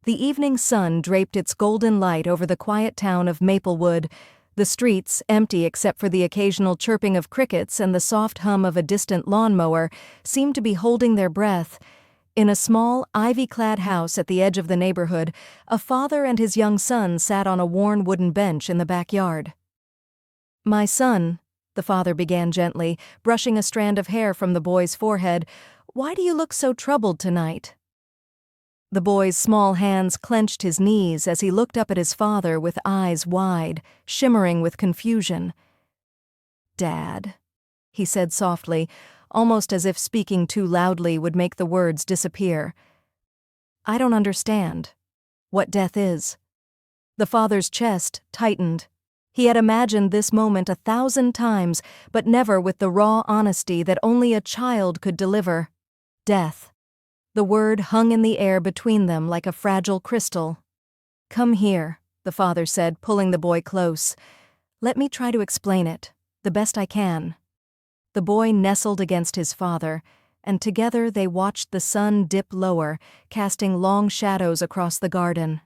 The evening sun draped its golden light over the quiet town of Maplewood, the streets, empty except for the occasional chirping of crickets and the soft hum of a distant lawnmower, seemed to be holding their breath. In a small, ivy-clad house at the edge of the neighborhood, a father and his young son sat on a worn wooden bench in the backyard. "My son," the father began gently, brushing a strand of hair from the boy's forehead, "why do you look so troubled tonight?" The boy's small hands clenched his knees as he looked up at his father with eyes wide, shimmering with confusion. "Dad," he said softly, almost as if speaking too loudly would make the words disappear. "I don't understand what death is." The father's chest tightened. He had imagined this moment 1,000 times, but never with the raw honesty that only a child could deliver. Death. The word hung in the air between them like a fragile crystal. "Come here," the father said, pulling the boy close. "Let me try to explain it, the best I can." The boy nestled against his father, and together they watched the sun dip lower, casting long shadows across the garden.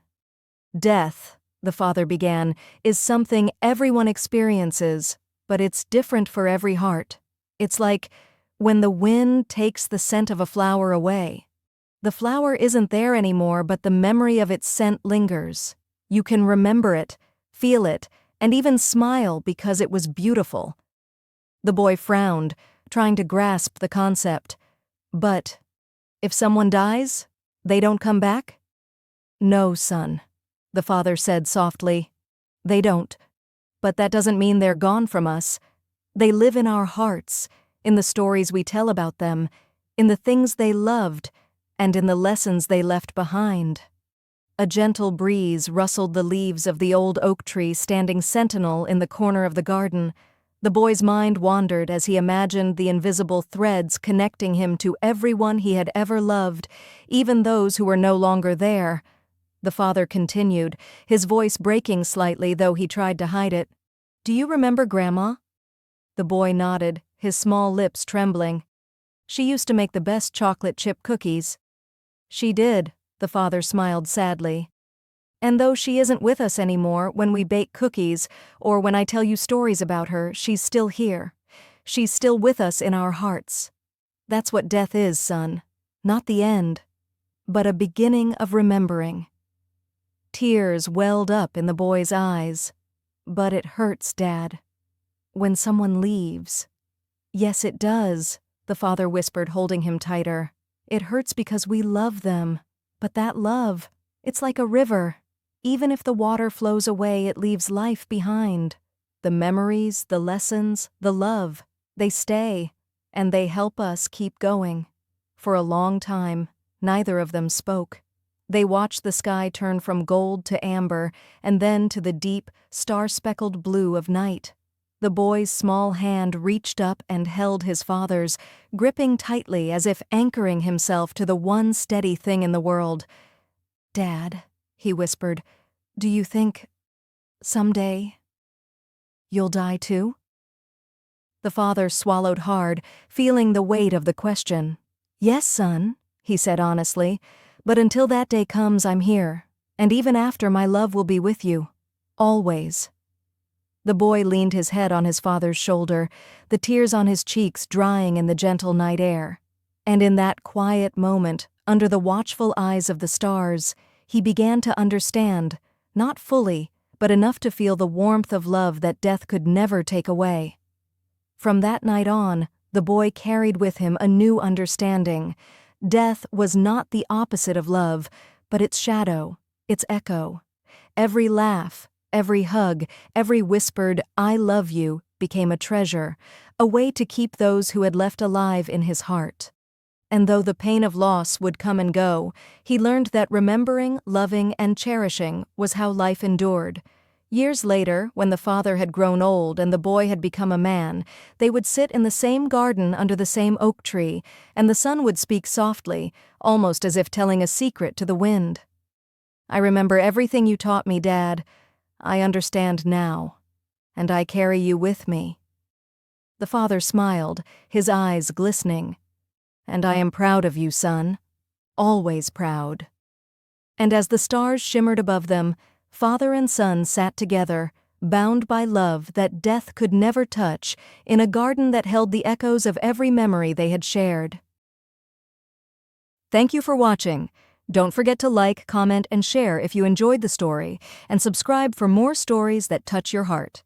"Death," the father began, "is something everyone experiences, but it's different for every heart. It's like when the wind takes the scent of a flower away. The flower isn't there anymore, but the memory of its scent lingers. You can remember it, feel it, and even smile because it was beautiful." The boy frowned, trying to grasp the concept. "But if someone dies, they don't come back?" "No, son," the father said softly. "They don't. But that doesn't mean they're gone from us. They live in our hearts, in the stories we tell about them, in the things they loved, and in the lessons they left behind." A gentle breeze rustled the leaves of the old oak tree standing sentinel in the corner of the garden. The boy's mind wandered as he imagined the invisible threads connecting him to everyone he had ever loved, even those who were no longer there. The father continued, his voice breaking slightly though he tried to hide it. "Do you remember Grandma?" The boy nodded, his small lips trembling. "She used to make the best chocolate chip cookies." "She did," the father smiled sadly. "And though she isn't with us anymore when we bake cookies or when I tell you stories about her, she's still here. She's still with us in our hearts. That's what death is, son. Not the end, but a beginning of remembering." Tears welled up in the boy's eyes. "But it hurts, Dad. When someone leaves." "Yes, it does," the father whispered, holding him tighter. "It hurts because we love them. But that love, it's like a river. Even if the water flows away, it leaves life behind. The memories, the lessons, the love, they stay, and they help us keep going." For a long time, neither of them spoke. They watched the sky turn from gold to amber, and then to the deep, star-speckled blue of night. The boy's small hand reached up and held his father's, gripping tightly as if anchoring himself to the one steady thing in the world. "Dad," he whispered, "do you think someday you'll die too?" The father swallowed hard, feeling the weight of the question. "Yes, son," he said honestly, "but until that day comes, I'm here, and even after, my love will be with you. Always." The boy leaned his head on his father's shoulder, the tears on his cheeks drying in the gentle night air. And in that quiet moment, under the watchful eyes of the stars, he began to understand, not fully, but enough to feel the warmth of love that death could never take away. From that night on, the boy carried with him a new understanding. Death was not the opposite of love, but its shadow, its echo. Every laugh, every hug, every whispered, "I love you," became a treasure, a way to keep those who had left alive in his heart. And though the pain of loss would come and go, he learned that remembering, loving, and cherishing was how life endured. Years later, when the father had grown old and the boy had become a man, they would sit in the same garden under the same oak tree, and the sun would speak softly, almost as if telling a secret to the wind. "I remember everything you taught me, Dad. I understand now, and I carry you with me." The father smiled, his eyes glistening. "And I am proud of you, son. Always proud." And as the stars shimmered above them, father and son sat together, bound by love that death could never touch, in a garden that held the echoes of every memory they had shared. Thank you for watching. Don't forget to like, comment, and share if you enjoyed the story, and subscribe for more stories that touch your heart.